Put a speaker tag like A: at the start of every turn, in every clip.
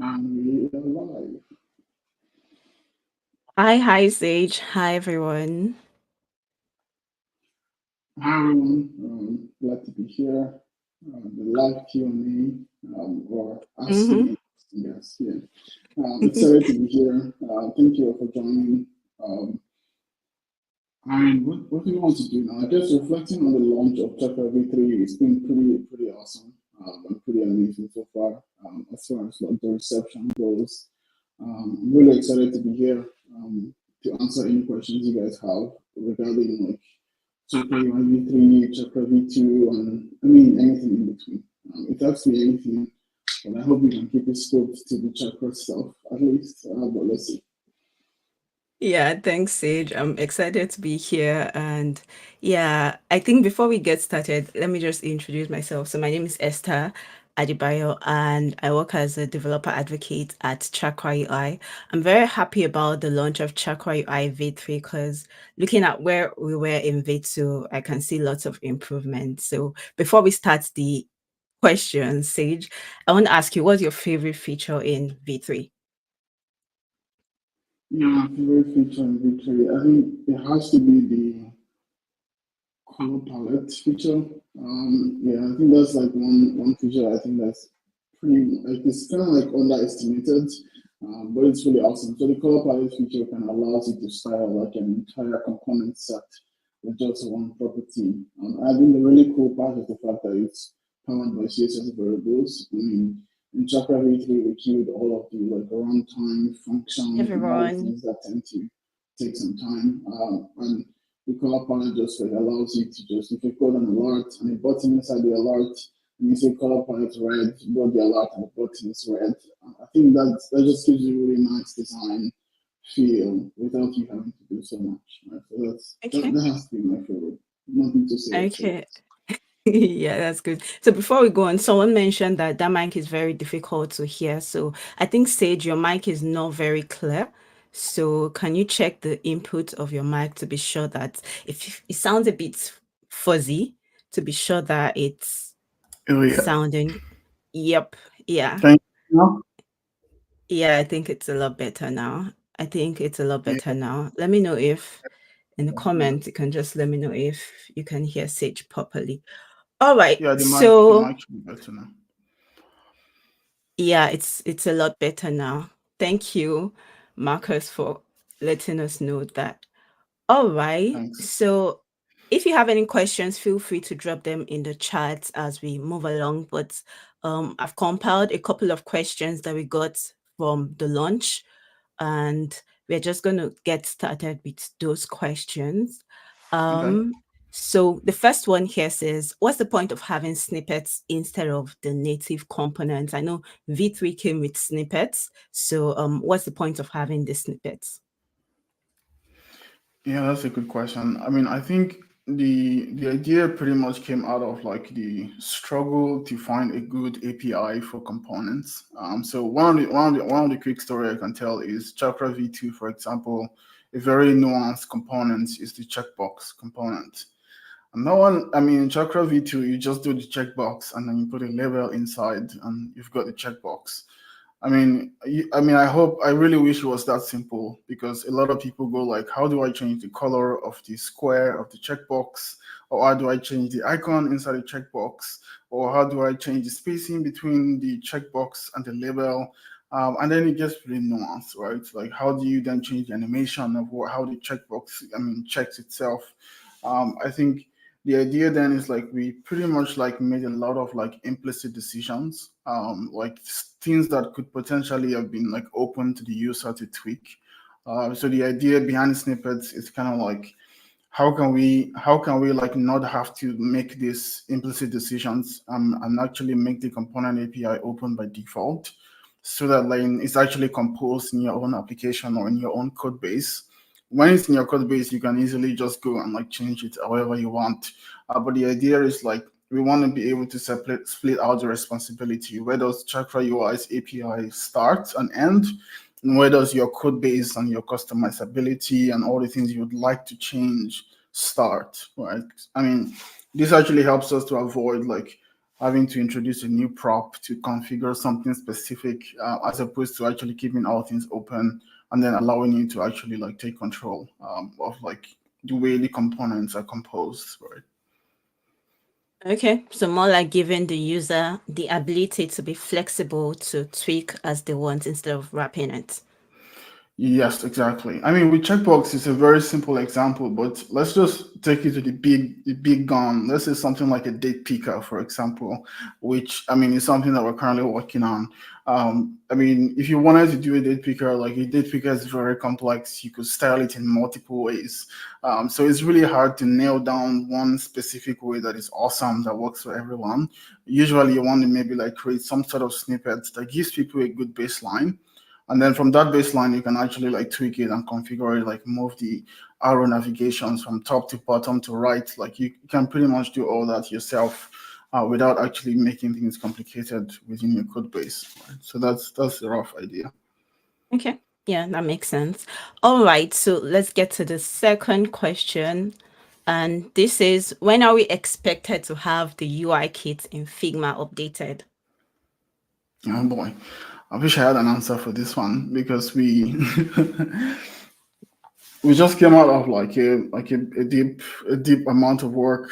A: And we are live.
B: Hi, Sage. Hi, everyone.
A: Hi everyone, glad to be here. The live Q&A or
B: Mm-hmm.
A: asking, yes, yeah. Excited to be here. Thank you all for joining. Um, and what do we want to do now? I guess reflecting on the launch of Chakra V3, it's been pretty awesome and pretty amazing so far. As far as like the reception goes, I'm really excited to be here to answer any questions you guys have regarding like Chakra UI V3, Chakra V2, and I mean anything in between. It has to be anything, but I hope we can keep it scoped to the chakra stuff at least. But let's see.
B: Yeah, thanks, Sage. I'm excited to be here. And yeah, I think before we get started, let me just introduce myself. So, my name is Esther Adibayo, and I work as a developer advocate at Chakra UI. I'm very happy about the launch of Chakra UI V3 because looking at where we were in V2, I can see lots of improvement. So, before we start the questions, Sage, I want to ask you, what's your favorite feature in V3?
A: Yeah, favorite feature in victory. I think it has to be the color palette feature. Yeah, I think that's like one feature. I think that's pretty like it's kind of like underestimated, but it's really awesome. So the color palette feature kind of allows you to style like an entire component set with just one property. I think the really cool part is the fact that it's powered by CSS variables. I mean, in Chakra V3, we killed all of the like runtime functions and all the
B: Everyone.
A: things that tend to take some time. And the color palette just like allows you to just if you code an alert and a button inside the alert and you say color palette red, both the alert and the button is red. I think that just gives you a really nice design feel without you having to do so much. Right? So
B: Okay.
A: that has to be my favorite. Nothing to say except
B: Okay. Yeah, that's good. So before we go on, someone mentioned that that mic is very difficult to hear. So I think, Sage, your mic is not very clear. So can you check the input of your mic to be sure that if it sounds a bit fuzzy, to be sure that it's
A: oh yeah.
B: sounding, yep, yeah.
A: Can you know?
B: Yeah, I think it's a lot better now. I think it's a lot
A: Yeah,
B: better now. Let me know if in the
A: yeah.
B: comments you can just let me know if you can hear Sage properly. All right.
A: Yeah, the
B: So
A: mic should be better now.
B: yeah, it's a lot better now. Thank you, Marcus, for letting us know that. All right.
A: Thanks.
B: So if you have any questions, feel free to drop them in the chat as we move along. But I've compiled a couple of questions that we got from the launch, and we're just going to get started with those questions.
A: Okay.
B: Um, so the first one here says, what's the point of having snippets instead of the native components? I know V3 came with snippets. So what's the point of having the snippets?
A: Yeah, that's a good question. I mean, I think the idea pretty much came out of like the struggle to find a good API for components. So one of the quick story I can tell is Chakra V2, for example, a very nuanced component is the checkbox component. And no one, I mean, in Chakra V2, you just do the checkbox and then you put a label inside and you've got the checkbox. I hope, I really wish it was that simple because a lot of people go like, how do I change the color of the square of the checkbox? Or how do I change the icon inside the checkbox? Or how do I change the spacing between the checkbox and the label? And then it gets really nuanced, right? Like, how do you then change the animation of how the checkbox, checks itself? I think the idea then is like we pretty much like made a lot of like implicit decisions, like things that could potentially have been like open to the user to tweak. So the idea behind snippets is kind of like how can we like not have to make these implicit decisions, and actually make the component API open by default, so that like it's actually composed in your own application or in your own code base. When it's in your code base, you can easily just go and like change it however you want. But the idea is like we want to be able to split out the responsibility. Where does Chakra UI's API start and end? And where does your code base and your customizability and all the things you would like to change start, right? I mean, this actually helps us to avoid like having to introduce a new prop to configure something specific, as opposed to actually keeping all things open and then allowing you to actually like take control of like the way the components are composed, right?
B: Okay, so more like giving the user the ability to be flexible to tweak as they want instead of wrapping it.
A: Yes, exactly. I mean, with checkbox, it's a very simple example, but let's just take it to the big gun. Let's say something like a date picker, for example, which I mean is something that we're currently working on. I mean, if you wanted to do a date picker, like a date picker is very complex. You could style it in multiple ways. So it's really hard to nail down one specific way that is awesome that works for everyone. Usually, you want to maybe like create some sort of snippet that gives people a good baseline, and then from that baseline you can actually like tweak it and configure it, like move the arrow navigations from top to bottom to right. Like you can pretty much do all that yourself, without actually making things complicated within your code base, right? So that's the rough idea.
B: Okay, yeah, that makes sense. All right, so let's get to the second question. And this is, when are we expected to have the UI kit in Figma updated?
A: Oh boy, I wish I had an answer for this one because we we just came out of like a deep amount of work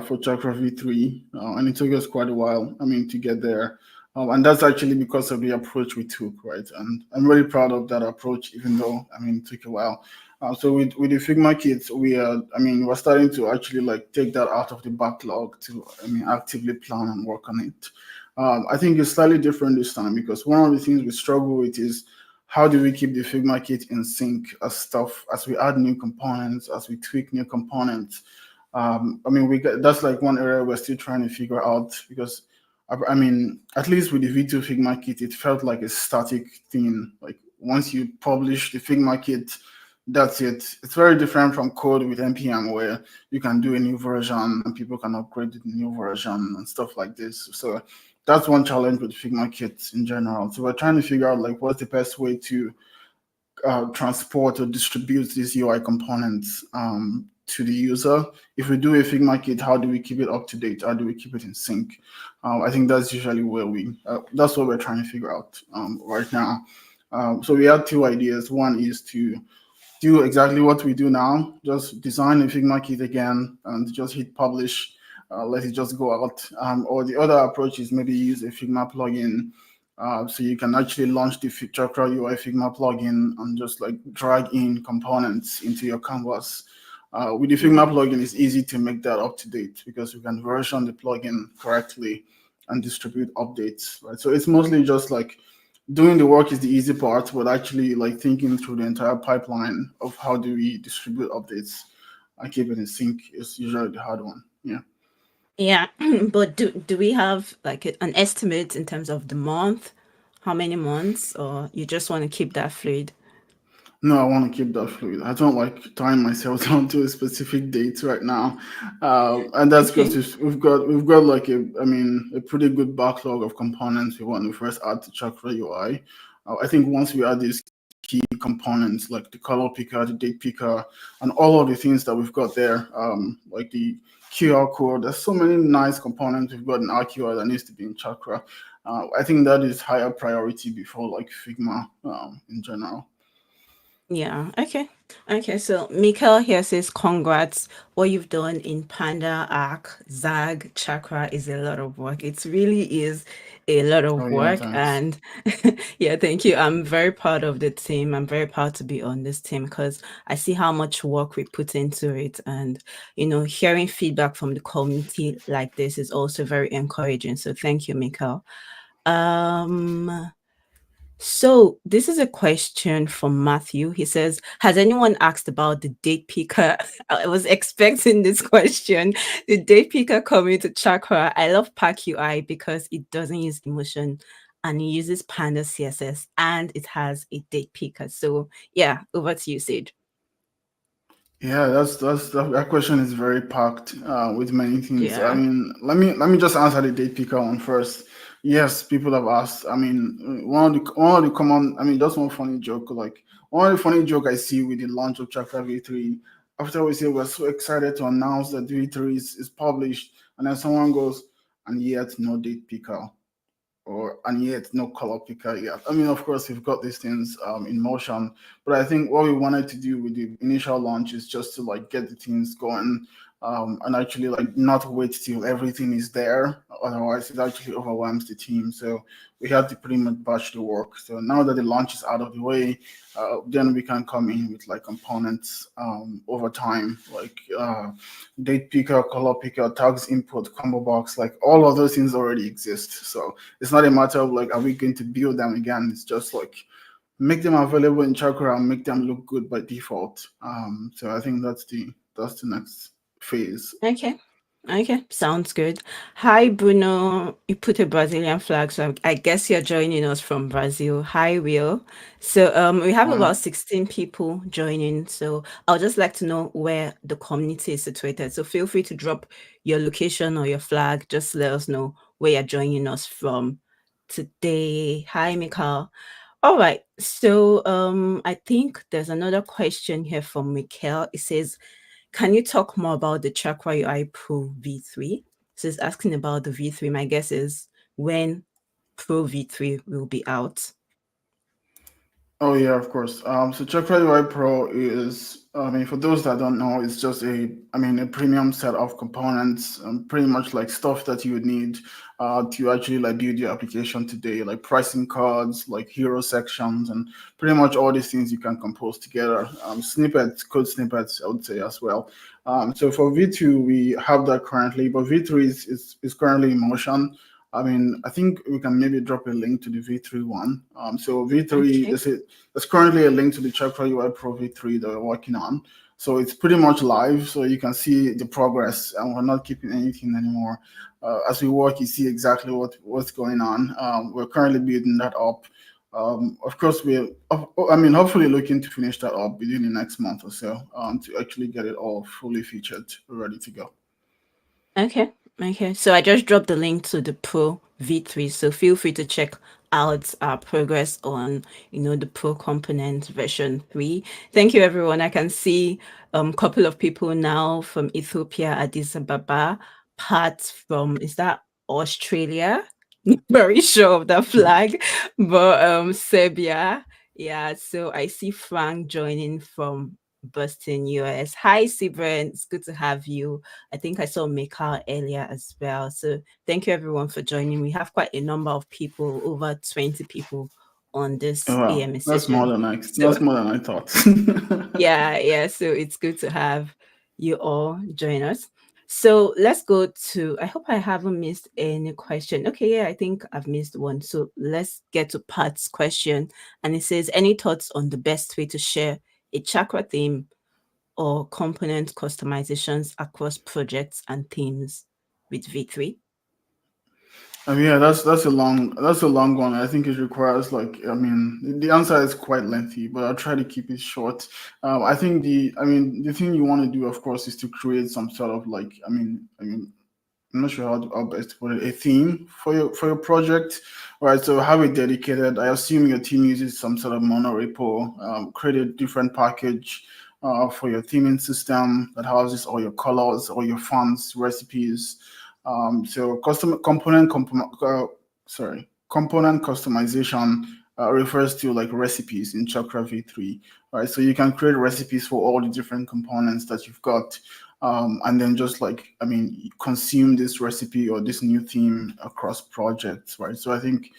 A: for Chakra V3, and it took us quite a while. I mean, to get there, and that's actually because of the approach we took, right? And I'm really proud of that approach, even though I mean it took a while. So with the Figma kits, we're starting to actually like take that out of the backlog to actively plan and work on it. I think it's slightly different this time because one of the things we struggle with is how do we keep the Figma kit in sync as we add new components, as we tweak new components. That's like one area we're still trying to figure out because I mean, at least with the V2 Figma kit, it felt like a static thing. Like once you publish the Figma kit, that's it. It's very different from code with npm where you can do a new version and people can upgrade to the new version and stuff like this. So that's one challenge with Figma kits in general. So we're trying to figure out like what's the best way to transport or distribute these UI components to the user. If we do a Figma kit, how do we keep it up to date? How do we keep it in sync? I think that's usually where that's what we're trying to figure out right now. So we had two ideas. One is to do exactly what we do now, just design a Figma kit again and just hit publish, let it just go out. Or the other approach is maybe use a Figma plugin. So you can actually launch the Chakra UI Figma plugin and just like drag in components into your canvas. With the Figma plugin, it's easy to make that up to date because you can version the plugin correctly and distribute updates, right? So it's mostly just like doing the work is the easy part, but actually like thinking through the entire pipeline of how do we distribute updates and keep it in sync is usually the hard one. Yeah.
B: Yeah, but do we have like an estimate in terms of the month? How many months, or you just want to keep that fluid?
A: No, I want to keep that fluid. I don't like tying myself down to a specific date right now, and that's because
B: Okay.
A: we've got like a pretty good backlog of components we want to first add to Chakra UI. I think once we add these key components like the color picker, the date picker, and all of the things that we've got there, like the QR code. There's so many nice components we've got in RQI that needs to be in Chakra. I think that is higher priority before like Figma in general.
B: Yeah, okay. Okay, so Mikhail here says congrats. What you've done in Panda, Arc, Zag, Chakra is a lot of work. It really is a lot
A: Oh
B: of
A: yeah,
B: work.
A: thanks.
B: And yeah, thank you. I'm very proud of the team. I'm very proud to be on this team because I see how much work we put into it. And, hearing feedback from the community like this is also very encouraging. So thank you, Mikhail. Um, so this is a question from Matthew. He says, has anyone asked about the date picker? I was expecting this question. The date picker coming to Chakra. I love Pack UI because it doesn't use emotion and it uses Panda CSS and it has a date picker. So yeah, over to you, Sid.
A: Yeah, that question is very packed with many things. I
B: Yeah.
A: mean, let me just answer the date picker one first. Yes, people have asked. I mean, one of the common. I mean, just one funny joke. Like one of the funny joke I see with the launch of Chakra V3. After we say we're so excited to announce that V3 is published, and then someone goes, and yet no date picker, and yet no color picker yet. I mean, of course, we've got these things in motion, but I think what we wanted to do with the initial launch is just to like get the things going, and actually like not wait till everything is there. Otherwise, it actually overwhelms the team. So we had to pretty much batch the work. So now that the launch is out of the way, then we can come in with like components over time, like date picker, color picker, tags input, combo box, like all of those things already exist. So it's not a matter of like, are we going to build them again? It's just like make them available in Chakra and make them look good by default. So I think that's the next phase.
B: Okay. Okay, sounds good. Hi, Bruno. You put a Brazilian flag, so I guess you're joining us from Brazil. Hi, Will. So, we have
A: Wow.
B: about 16 people joining. So, I'll just like to know where the community is situated. So, feel free to drop your location or your flag. Just let us know where you're joining us from today. Hi, Mikhail. All right. So, I think there's another question here from Mikhail. It says, can you talk more about the Chakra UI Pro V3? So it's asking about the V3. My guess is when Pro V3 will be out.
A: Oh yeah, of course. So Chakra UI Pro is, I mean, for those that don't know, it's just a premium set of components, pretty much like stuff that you would need to actually like build your application today, like pricing cards, like hero sections, and pretty much all these things you can compose together. Snippets, code snippets, I would say as well. So for V2, we have that currently, but V3 is currently in motion. I mean, I think we can maybe drop a link to the V3 one. So V3,
B: Okay.
A: there's currently a link to the Chakra UI Pro V3 that we're working on. So it's pretty much live, so you can see the progress, and we're not keeping anything anymore. As we work, you see exactly what's going on. We're currently building that up. Of course, hopefully looking to finish that up within the next month or so, to actually get it all fully featured, ready to go.
B: Okay. Okay. So I just dropped the link to the Pro V3. So feel free to check out our progress on, the Pro component version 3. Thank you, everyone. I can see a couple of people now from Ethiopia, Addis Ababa, Pat from, is that Australia? Very sure of the flag, but Serbia. Yeah, so I see Frank joining from Boston, US. Hi, Sibren. It's good to have you. I think I saw Mikhail earlier as well. So thank you everyone for joining. We have quite a number of people, over 20 people on
A: Oh,
B: this
A: wow,
B: AMA
A: that's more
B: session.
A: than I
B: So
A: that's more than I thought.
B: yeah, so it's good to have you all join us. So let's go to, I hope I haven't missed any question. Okay, yeah, I think I've missed one. So let's get to Pat's question. And it says, any thoughts on the best way to share a chakra theme or component customizations across projects and themes with V3?
A: Yeah, that's a long one. I think it requires like, I mean, the answer is quite lengthy, but I'll try to keep it short. I think the thing you want to do, of course, is to create some sort of like, I'm not sure how best to put it, a theme for your project, right? So have it dedicated. I assume your team uses some sort of monorepo. Create a different package for your theming system that houses all your colors, all your fonts, recipes. So component customization refers to like recipes in Chakra V3, right? So you can create recipes for all the different components that you've got, and then just like, consume this recipe or this new theme across projects, right? So I think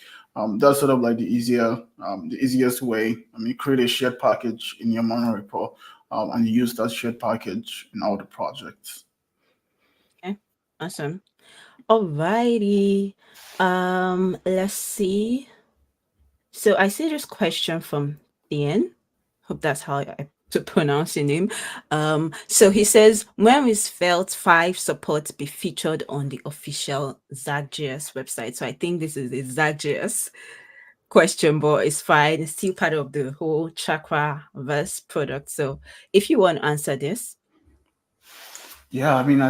A: that's sort of like the easiest way. I mean, create a shared package in your monorepo, and use that shared package in all the projects.
B: Okay, awesome. Alrighty. Let's see. So I see this question from Ian. Hope that's how I to pronounce your name. So he says, when is Felt 5 support be featured on the official Zag.js website? So I think this is a Zag.js question, but it's fine. It's still part of the whole Chakra verse product. So if you want to answer this.
A: Yeah, I mean, I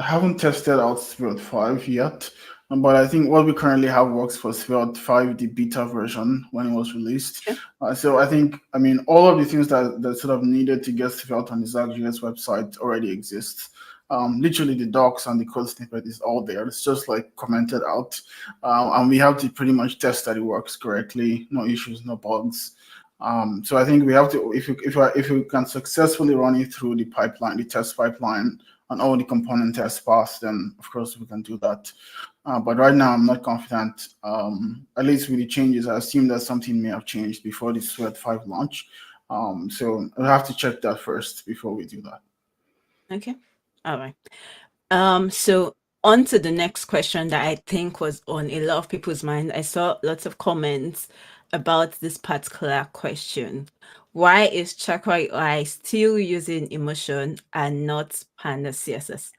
A: haven't tested out Svelte 5 yet, but I think what we currently have works for Svelte 5, the beta version when it was released.
B: Okay.
A: So I think, I mean, all of the things that sort of needed to get Svelte on the Zag.js website already exist. literally the docs and the code snippet is all there. It's just like commented out, and we have to pretty much test that it works correctly, no issues, no bugs. So I think we have to, if we can successfully run it through the pipeline, the test pipeline, and all the component tests pass, then of course we can do that. But right now I'm not confident. At least with the changes, I assume that something may have changed before the Sweat 5 launch. So I'll have to check that first before we do that.
B: Okay. All right. So on to the next question that I think was on a lot of people's mind. I saw lots of comments about this particular question. Why is Chakra UI still using emotion and not Panda CSS?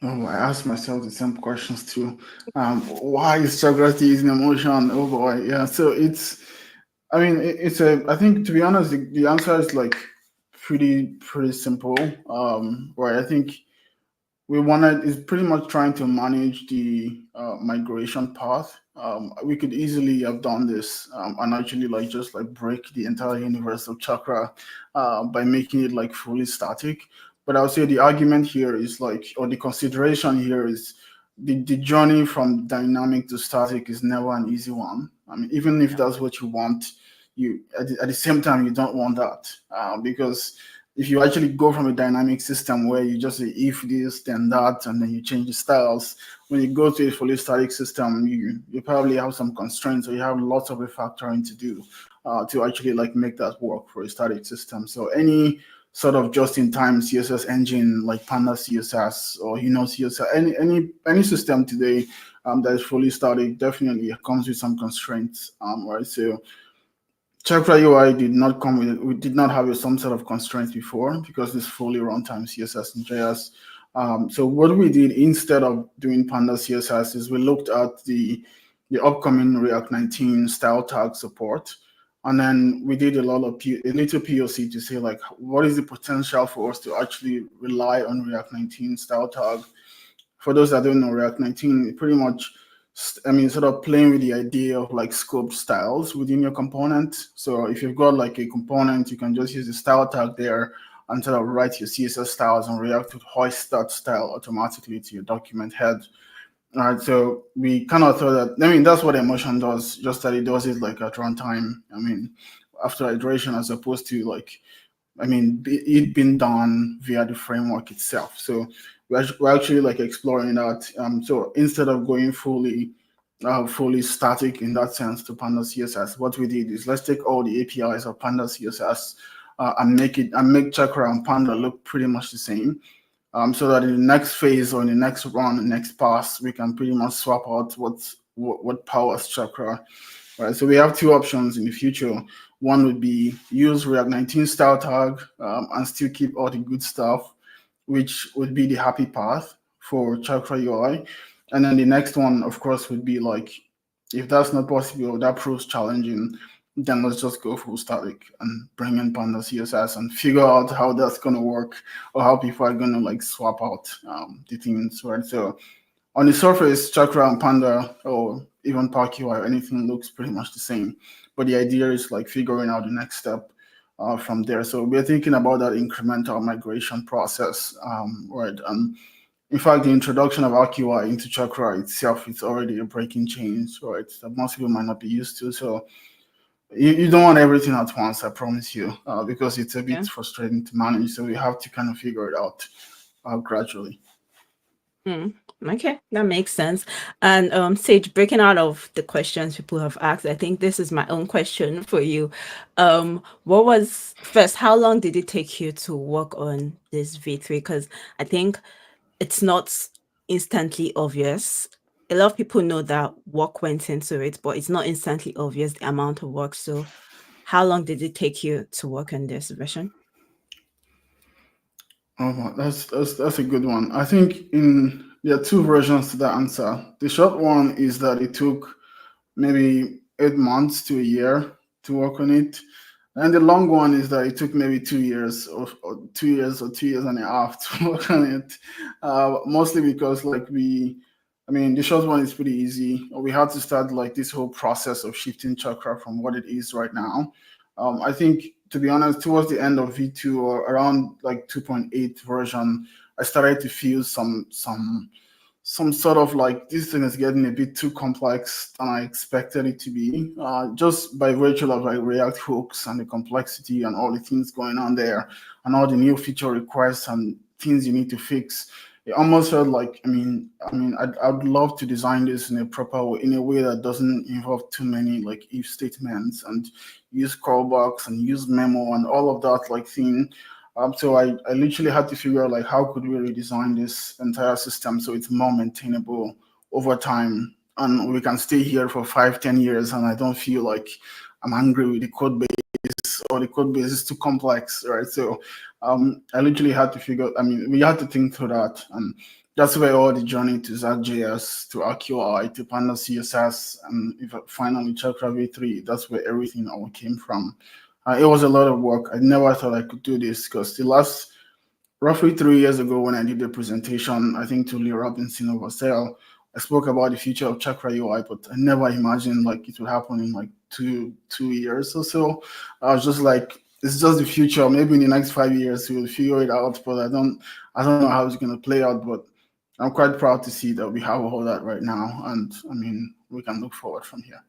A: Oh, I asked myself the same questions too. Why is geography using emotion? Oh boy, yeah. So I mean, it's I think to be honest, the answer is like pretty simple. Right. I think we wanted is pretty much trying to manage the migration path. We could easily have done this and actually like just like break the entire universe of Chakra by making it like fully static. But I would say the argument here is like, or the consideration here is the journey from dynamic to static is never an easy one. I mean, even if
B: Yeah.
A: that's what you want, you at the same time you don't want that because if you actually go from a dynamic system where you just say if this then that and then you change the styles, when you go to a fully static system you probably have some constraints or you have lots of refactoring to do to actually like make that work for a static system. So any sort of just-in-time CSS engine like Panda CSS or CSS, any system today that is fully static definitely comes with some constraints, right? So Chakra UI did not come with it. We did not have some sort of constraints before because it's fully runtime CSS and JS. So what we did instead of doing Panda CSS is we looked at the upcoming React 19 style tag support, and then we did a little POC to say like what is the potential for us to actually rely on React 19 style tag. For those that don't know, React 19 pretty much, I mean, sort of playing with the idea of like scope styles within your component. So if you've got like a component, you can just use the style tag there and sort of write your CSS styles, and React would hoist that style automatically to your document head. All right, so we kind of thought that, I mean, that's what emotion does, just that it does it like at runtime. I mean, after iteration, as opposed to like, I mean, it being done via the framework itself. So we're actually like exploring that. So instead of going fully static in that sense to Panda CSS, what we did is let's take all the APIs of Panda CSS and make Chakra and Panda look pretty much the same. So that in the next phase or in the next run, the next pass, we can pretty much swap out what powers Chakra. Right, so we have two options in the future. One would be use React 19 style tag and still keep all the good stuff, which would be the happy path for Chakra UI. And then the next one, of course, would be like, if that's not possible or that proves challenging, then let's just go full static and bring in Panda CSS and figure out how that's going to work or how people are going to like swap out the things, right? So on the surface, Chakra and Panda or even ParkUI or anything looks pretty much the same. But the idea is like figuring out the next step from there. So we're thinking about that incremental migration process, right? And in fact, the introduction of ArcUI into Chakra itself is already a breaking change, right? That most people might not be used to. So you don't want everything at once, I promise you, because it's a bit
B: Yeah.
A: frustrating to manage. So we have to kind of figure it out gradually.
B: Okay, that makes sense. And Sage, breaking out of the questions people have asked, I think this is my own question for you. What was first, how long did it take you to work on this V3? Because I think it's not instantly obvious. A lot of people know that work went into it, but it's not instantly obvious the amount of work. So how long did it take you to work on this version?
A: Oh, that's a good one. I think there are two versions to that answer. The short one is that it took maybe 8 months to a year to work on it, and the long one is that it took maybe 2 years or 2 years or 2 years and a half to work on it. Mostly because like I mean, the short one is pretty easy. We had to start like this whole process of shifting Chakra from what it is right now I think, to be honest, towards the end of V2 or around like 2.8 version, I started to feel some sort of like this thing is getting a bit too complex than I expected it to be. Just by virtue of like React hooks and the complexity and all the things going on there, and all the new feature requests and things you need to fix. It almost felt like, I'd love to design this in a proper way, in a way that doesn't involve too many like if statements and use callbacks and use memo and all of that like thing. So I literally had to figure out like how could we redesign this entire system so it's more maintainable over time, and we can stay here for 5, 10 years, and I don't feel like I'm angry with the code base or the code base is too complex, right? So I literally had to figure. I mean, we had to think through that, and that's where all the journey to Zag.js, to RQI, to Panda CSS, and finally Chakra V3. That's where everything all came from. It was a lot of work. I never thought I could do this because the last roughly 3 years ago when I did the presentation, I think to Lee Robinson over Sale, I spoke about the future of Chakra UI, but I never imagined like it would happen in like two years or so. I was just like, it's just the future. Maybe in the next 5 years we'll figure it out, but I don't know how it's gonna play out. But I'm quite proud to see that we have all that right now, and I mean we can look forward from here.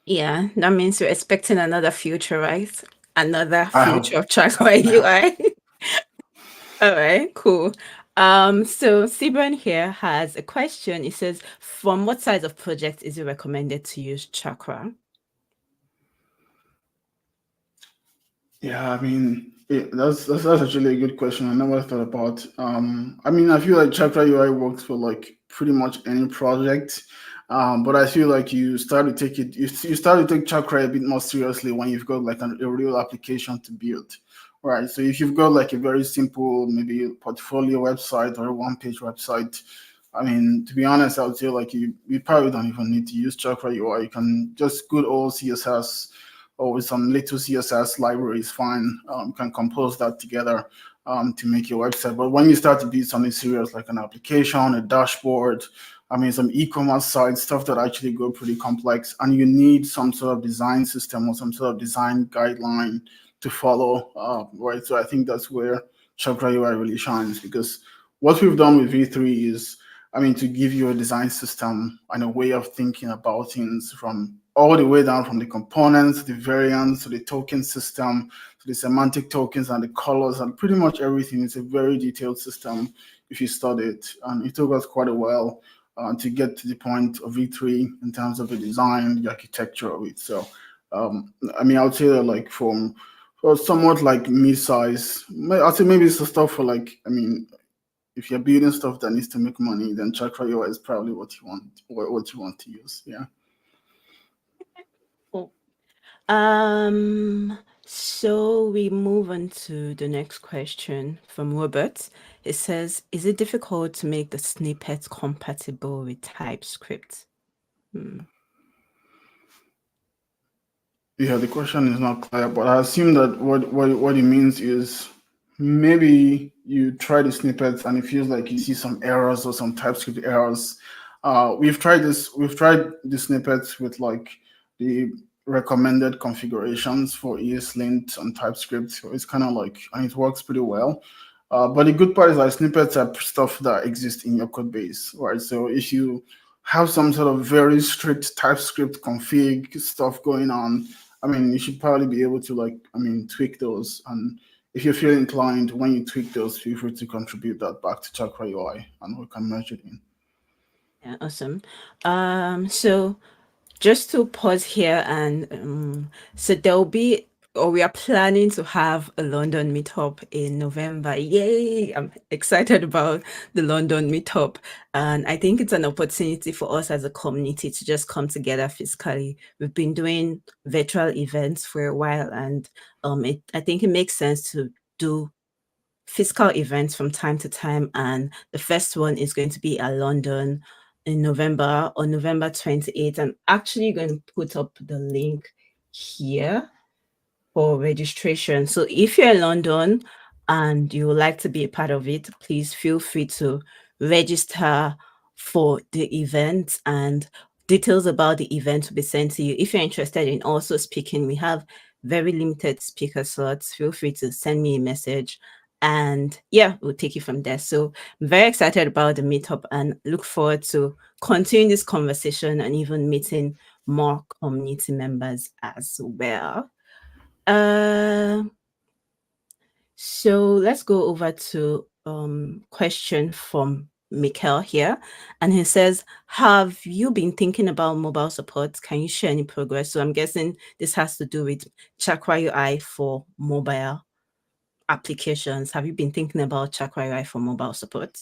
B: Yeah, that means you're expecting another future, right? Another
A: I hope.
B: future of Chakra
A: I hope.
B: UI. All right, cool. So Sibran here has a question. It says, from what size of project is it recommended to use Chakra?
A: Yeah, I mean, that's actually a good question. I never thought about. I mean, I feel like Chakra UI works for like pretty much any project, but I feel like you start to take Chakra a bit more seriously when you've got like a real application to build, right? So if you've got like a very simple, maybe portfolio website or a one-page website, I mean, to be honest, I would say like you probably don't even need to use Chakra UI. You can just good old CSS or with some little CSS library is fine. Can compose that together to make your website. But when you start to build something serious like an application, a dashboard, I mean, some e-commerce sites, stuff that actually go pretty complex, and you need some sort of design system or some sort of design guideline to follow, right? So I think that's where Chakra UI really shines, because what we've done with V3 is, I mean, to give you a design system and a way of thinking about things from all the way down from the components, the variants, to the token system, to the semantic tokens and the colors and pretty much everything. It's a very detailed system if you study it. And it took us quite a while to get to the point of V3 in terms of the design, the architecture of it. So, I mean, I would say that like for somewhat like mid-size, I'd say maybe it's the stuff for like, I mean, if you're building stuff that needs to make money, then Chakra UI is probably what you want to use. Yeah.
B: Cool. So we move on to the next question from Robert. It says, is it difficult to make the snippets compatible with TypeScript?
A: Yeah, the question is not clear, but I assume that what it means is maybe you try the snippets and it feels like you see some errors or some TypeScript errors. We've tried this. We've tried the snippets with like the recommended configurations for ESLint and TypeScript. So it's kind of like, and it works pretty well. But the good part is like snippets are stuff that exists in your code base, right? So if you have some sort of very strict TypeScript config stuff going on, I mean, you should probably be able to like, I mean, tweak those. And if you feel inclined, when you tweak those, feel free to contribute that back to Chakra UI and we can merge it in.
B: Yeah, awesome. So just to pause here, and so there'll be, or we are planning to have a London meetup in November. Yay! I'm excited about the London meetup. And I think it's an opportunity for us as a community to just come together physically. We've been doing virtual events for a while, and I think it makes sense to do physical events from time to time. And the first one is going to be at London in November, on November 28th. I'm actually going to put up the link here for registration. So if you're in London and you would like to be a part of it, please feel free to register for the event, and details about the event will be sent to you. If you're interested in also speaking, we have very limited speaker slots. Feel free to send me a message, and yeah, we'll take it from there. So I'm very excited about the meetup and look forward to continuing this conversation and even meeting more community members as well. So let's go over to question from Mikhail here, and he says, have you been thinking about mobile support? Can you share any progress? So I'm guessing this has to do with Chakra UI for mobile applications. Have you been thinking about Chakra UI for mobile support?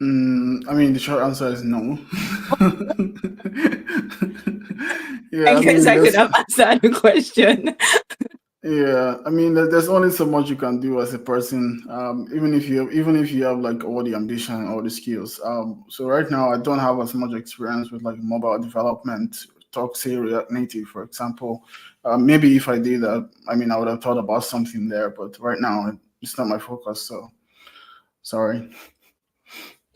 A: I mean, the short answer is no.
B: I
A: Yeah, I
B: guess
A: mean,
B: I could have answered the question.
A: yeah, I mean, there's only so much you can do as a person, even if you have like all the ambition and all the skills. So right now, I don't have as much experience with like mobile development. Talk say React Native, for example. Maybe if I did that, I mean, I would have thought about something there. But right now, it's not my focus. So sorry.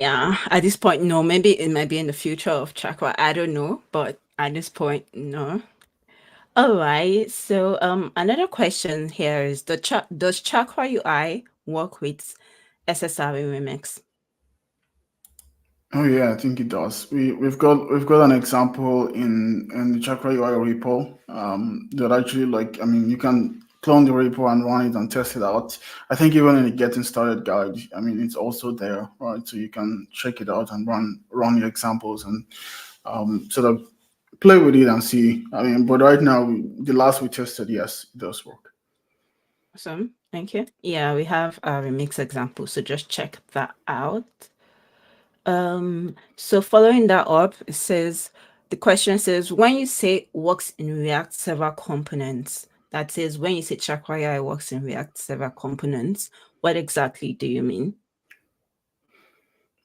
B: Yeah, at this point, no. Maybe it might be in the future of Chakra. I don't know, but at this point, no. All right. So, another question here is: does Chakra UI work with SSRE Remix?
A: Oh yeah, I think it does. We've got an example in the Chakra UI repo that actually like I mean you can clone the repo and run it and test it out. I think even in the getting started guide, I mean it's also there, right? So you can check it out and run your examples and sort of play with it and see. I mean, but right now the last we tested, yes, it does work.
B: Awesome. Thank you. Yeah, we have a remix example, so just check that out. So following that up, it says the question says when you say works in React several components, that is when you say Chakra UI works in React several components, what exactly do you mean?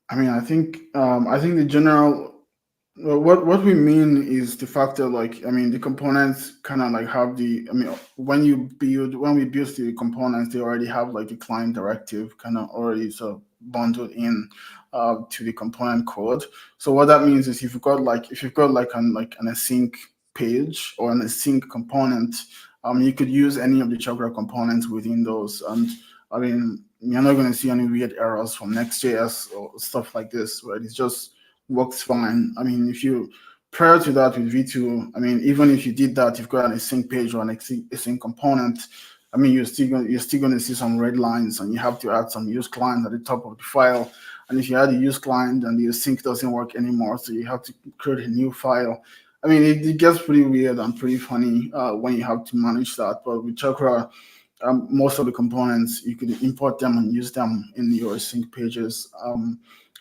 A: I mean, I think the general well, what we mean is the fact that like I mean the components kind of like have the I mean when we build the components they already have like a client directive kind of already sort of bundled in to the component code. So what that means is if you've got like an async page or an async component, you could use any of the Chakra components within those and I mean you're not going to see any weird errors from Next.js or stuff like this, right? It's just works fine. I mean, if you prior to that with V2, I mean, even if you did that, you've got an async page or an async component. I mean, you're still going to see some red lines, and you have to add some use client at the top of the file. And if you add a use client and the async doesn't work anymore, so you have to create a new file. I mean, it gets pretty weird and pretty funny when you have to manage that. But with Chakra, most of the components you could import them and use them in your sync pages.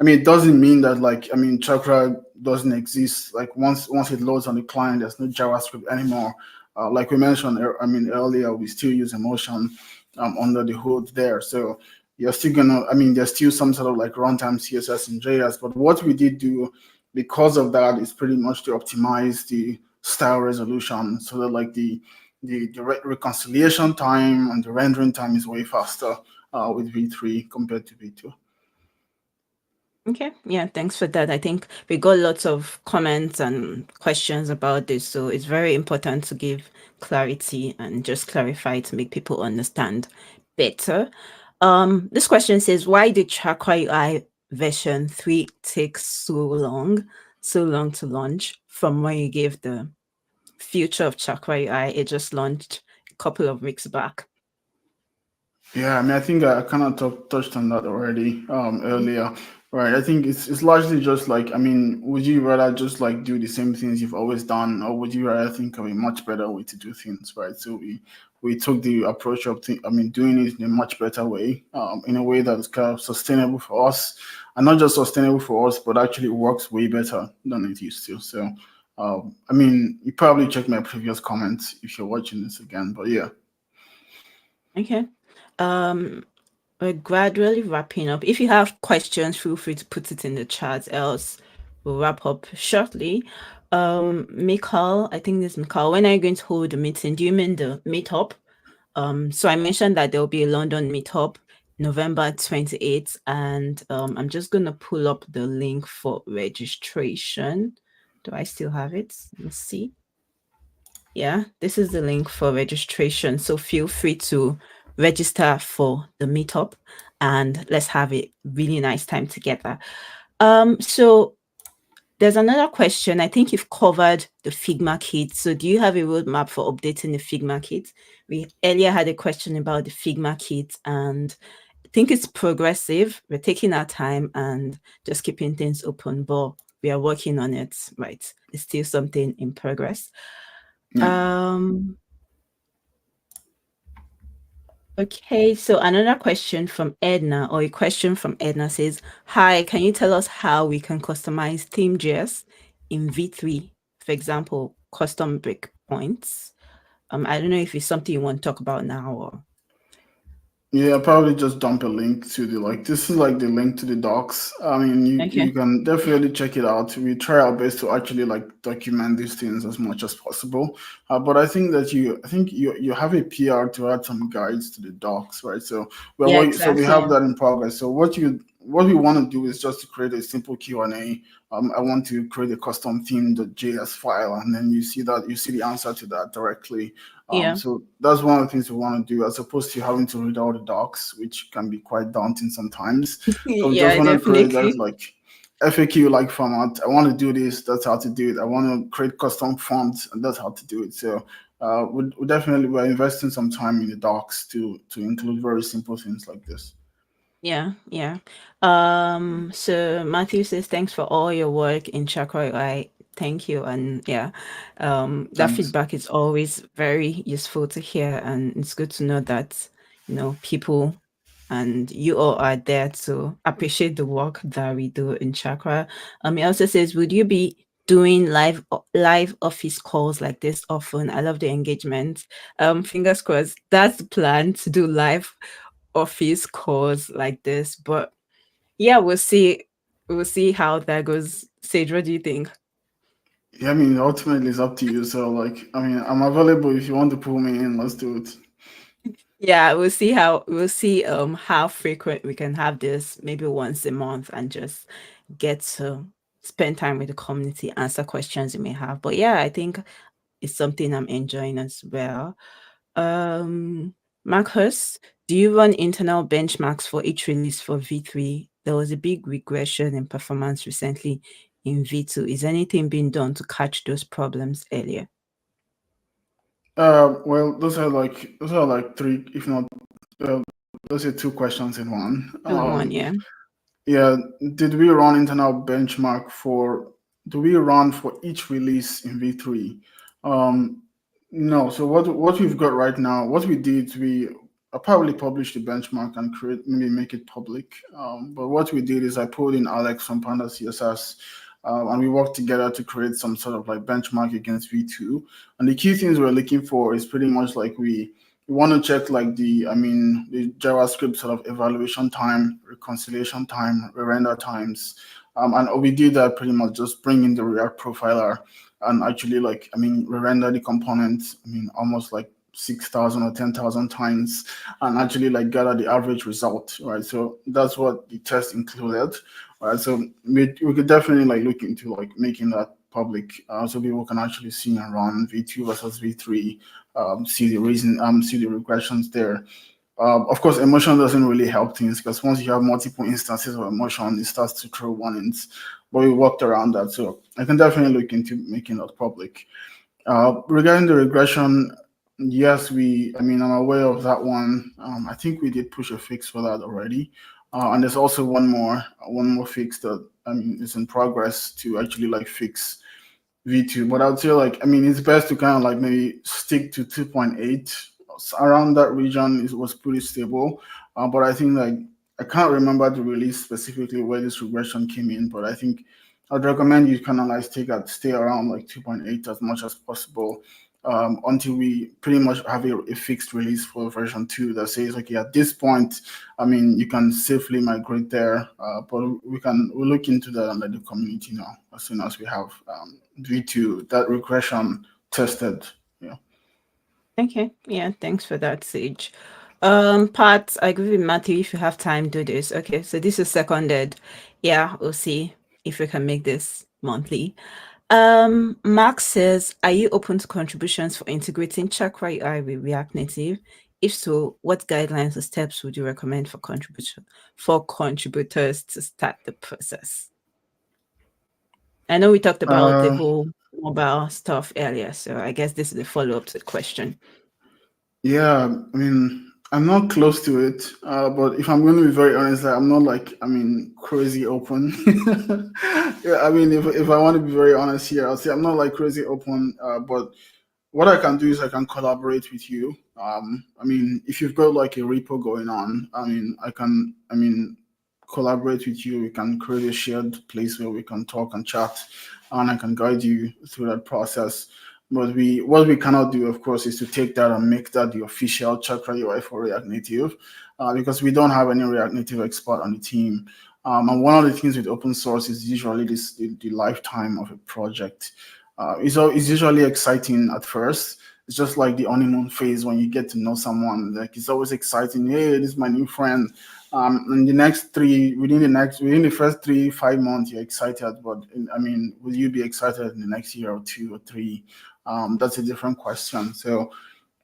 A: I mean, it doesn't mean that like I mean, Chakra doesn't exist. Like once it loads on the client, there's no JavaScript anymore. Like we mentioned, I mean earlier, we still use emotion under the hood there. So you're still gonna. I mean, there's still some sort of like runtime CSS and JS. But what we did do because of that is pretty much to optimize the style resolution so that like the reconciliation time and the rendering time is way faster with V3 compared to V2.
B: Okay, yeah, thanks for that. I think we got lots of comments and questions about this, so it's very important to give clarity and just clarify to make people understand better. This question says, why did Chakra UI version 3 take so long to launch from when you gave the future of Chakra UI? It just launched a couple of weeks back.
A: Yeah, I mean, I think I kind of touched on that already earlier, right? I think it's largely just like, I mean, would you rather just like do the same things you've always done, or would you rather think of a much better way to do things, right? So we took the approach of, I mean, doing it in a much better way, in a way that is kind of sustainable for us, and not just sustainable for us, but actually works way better than it used to. So, I mean, you probably check my previous comments if you're watching this again, but yeah.
B: Okay. We're gradually wrapping up. If you have questions, feel free to put it in the chat, else we'll wrap up shortly. Mikhail, I think this is Mikhail. When are you going to hold the meeting? Do you mean the meetup? So I mentioned that there'll be a London meetup November 28th, and I'm just gonna pull up the link for registration. Do I still have it? Let's see. Yeah, this is the link for registration. So feel free to register for the meetup and let's have a really nice time together. So there's another question. I think you've covered the Figma kit. So do you have a roadmap for updating the Figma kit? We earlier had a question about the Figma kit and I think it's progressive. We're taking our time and just keeping things open, but we are working on it, right? It's still something in progress.
A: Yeah.
B: Okay, so another question from Edna, or a question from Edna says, hi, can you tell us how we can customize theme.js in V3? For example, custom breakpoints. I don't know if it's something you want to talk about now or
A: Yeah, probably just dump a link to the like this is like the link to the docs. I mean,
B: okay.
A: you can definitely check it out. We try our best to actually like document these things as much as possible. But I think that you have a PR to add some guides to the docs, right? So
B: Yeah,
A: so we
B: exactly.
A: have that in progress. So what we want to do is just to create a simple Q&A. I want to create a custom theme.js file, and then you see the answer to that directly.
B: Yeah.
A: So that's one of the things we want to do, as opposed to having to read all the docs, which can be quite daunting sometimes. So we just
B: Yeah,
A: want to create that
B: definitely.
A: like FAQ like format. I want to do this. That's how to do it. I want to create custom fonts, and that's how to do it. So we definitely we're investing some time in the docs to include very simple things like this.
B: Yeah, yeah. So Matthew says thanks for all your work in Chakra UI. Thank you. And yeah, that
A: Thanks.
B: feedback is always very useful to hear, and it's good to know that, people and you all are there to appreciate the work that we do in Chakra. He also says, would you be doing live office calls like this often? I love the engagement. Fingers crossed. That's the plan, to do live office calls like this. But yeah, we'll see. We'll see how that goes. Sage, what do you think?
A: Yeah, I mean, ultimately it's up to you. So like, I mean, I'm available if you want to pull me in. Let's do it.
B: Yeah, we'll see how frequent we can have this, maybe once a month, and just get to spend time with the community, answer questions you may have. But yeah, I think it's something I'm enjoying as well. Um, Marcus, do you run internal benchmarks for each release for V3? There was a big regression in performance recently in V2. Is anything being done to catch those problems earlier?
A: Well, those are like three, if not, uh, those are two questions in one.
B: Two in one, yeah.
A: Yeah, did we run internal benchmark for? Do we run for each release in V3? Um, no. So what we've got right now, what we did, we probably publish the benchmark and create maybe make it public. But what we did is I pulled in Alex from Panda CSS. And we worked together to create some sort of like benchmark against V2. And the key things we're looking for is pretty much like we want to check like the JavaScript sort of evaluation time, reconciliation time, render times, and we did that pretty much just bring in the React profiler and actually re-render the components. I mean, almost like 6,000 or 10,000 times, and actually like gather the average result, right? So that's what the test included, right? So we could definitely like look into like making that public, so people can actually see and run V2 versus V3, see the reason, see the regressions there. Of course, emotion doesn't really help things because once you have multiple instances of emotion, it starts to throw warnings. But we worked around that, so I can definitely look into making that public. Regarding the regression, yes, I mean, I'm aware of that one. I think we did push a fix for that already. And there's also one more fix that I mean is in progress to actually like fix V2. But I'd say like I mean it's best to kind of like maybe stick to 2.8 around that region. It was pretty stable. But I think like I can't remember the release specifically where this regression came in, but I think I'd recommend you kind of like stay around like 2.8 as much as possible, until we pretty much have a fixed release for version 2 that says, okay, at this point, I mean, you can safely migrate there, but we'll look into that and let the community know as soon as we have V2, that regression tested. Yeah.
B: Okay. Yeah, thanks for that, Sage. Pat, I agree with Matthew. If you have time, do this. Okay, so this is seconded. Yeah, we'll see if we can make this monthly. Max says, are you open to contributions for integrating Chakra UI with React Native? If so, what guidelines or steps would you recommend for contributors to start the process? I know we talked about the whole mobile stuff earlier, so I guess this is a follow-up to the question.
A: Yeah, I mean, I'm not close to it, but if I'm going to be very honest, I'm not like, I mean, crazy open. Yeah, I mean, if I want to be very honest here, I'll say I'm not like crazy open, but what I can do is I can collaborate with you. I mean, if you've got like a repo going on, I mean, collaborate with you. We can create a shared place where we can talk and chat, and I can guide you through that process. But what we cannot do, of course, is to take that and make that the official Chakra UI for React Native, because we don't have any React Native expert on the team. And one of the things with open source is usually the lifetime of a project. It's usually exciting at first. It's just like the honeymoon phase when you get to know someone. Like it's always exciting. Hey, this is my new friend. And within the first 3 5 months, you're excited. But I mean, will you be excited in the next year or 2 or 3? That's a different question. So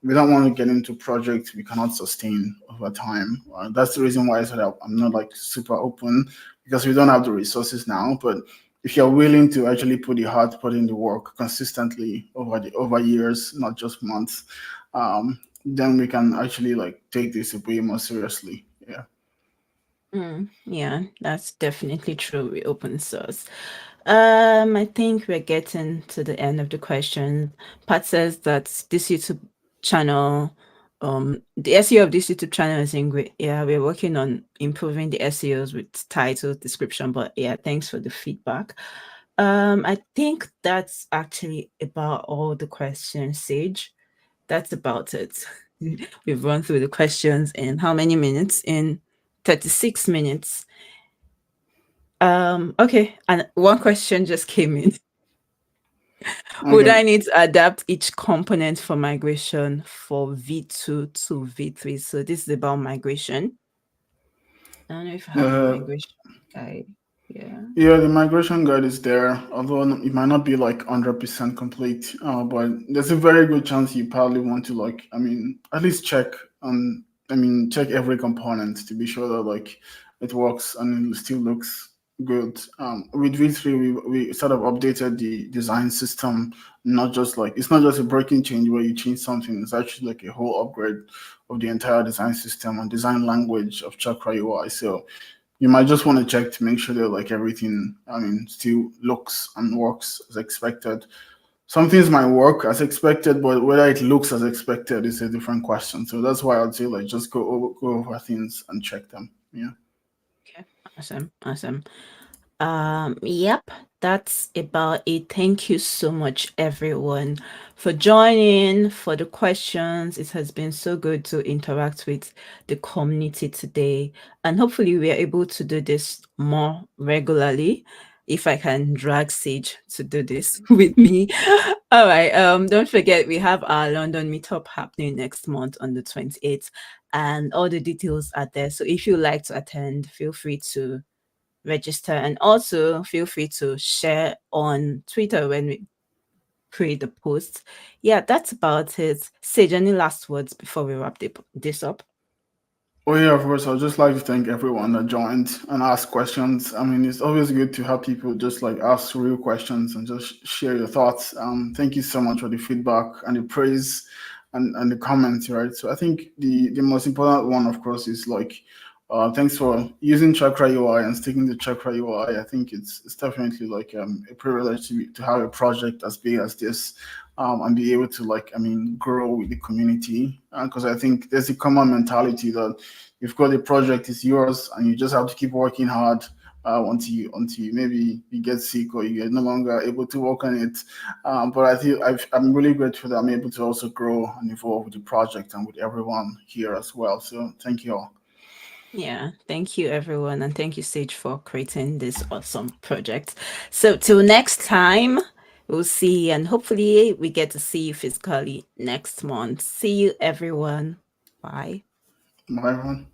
A: we don't want to get into projects we cannot sustain over time. That's the reason why I said I'm not like super open, because we don't have the resources now. But if you're willing to actually put in the work consistently over years, not just months, then we can actually like take this way more seriously. Yeah.
B: Yeah, that's definitely true with open source. I think we're getting to the end of the question. Pat says that this YouTube channel, the SEO of this YouTube channel is in great. Yeah, we're working on improving the SEOs with title, description, but yeah, thanks for the feedback. I think that's actually about all the questions, Sage. That's about it. We've run through the questions in how many minutes? In 36 minutes. Okay, and one question just came in. Would I need to adapt each component for migration for V2 to V3? So this is about migration. I don't know if I have the migration guide. Yeah.
A: Yeah, the migration guide is there, although it might not be like 100% complete. But there's a very good chance you probably want to like, I mean, at least check every component to be sure that like it works and it still looks good. With V3, we sort of updated the design system, not just like it's not just a breaking change where you change something. It's actually like a whole upgrade of the entire design system and design language of Chakra UI. So you might just want to check to make sure that like everything, I mean, still looks and works as expected. Some things might work as expected, but whether it looks as expected is a different question. So that's why I'd say like just go over things and check them. Yeah.
B: Okay. Awesome. Yep, that's about it. Thank you so much, everyone, for joining, for the questions. It has been so good to interact with the community today. And hopefully we are able to do this more regularly. If I can drag Sage to do this with me. All right. Don't forget we have our London meetup happening next month on the 28th, and all the details are there. So if you like to attend, feel free to register, and also feel free to share on Twitter when we create the post. Yeah, that's about it. Sage, any last words before we wrap this up?
A: Oh yeah, of course. I'd just like to thank everyone that joined and asked questions. I mean, it's always good to have people just like ask real questions and just share your thoughts. Thank you so much for the feedback and the praise and the comments, right? So I think the most important one, of course, is like thanks for using Chakra UI and sticking to Chakra UI. I think it's definitely like a privilege to have a project as big as this, and be able to like grow with the community, because I think there's a common mentality that you've got a project, it's yours, and you just have to keep working hard until you maybe you get sick or you're no longer able to work on it. But I think I'm really grateful that I'm able to also grow and evolve with the project and with everyone here as well. So thank you all.
B: Yeah, thank you everyone, and thank you Sage for creating this awesome project. So till next time, we'll see, and hopefully we get to see you physically next month. See you everyone. Bye.
A: Bye everyone.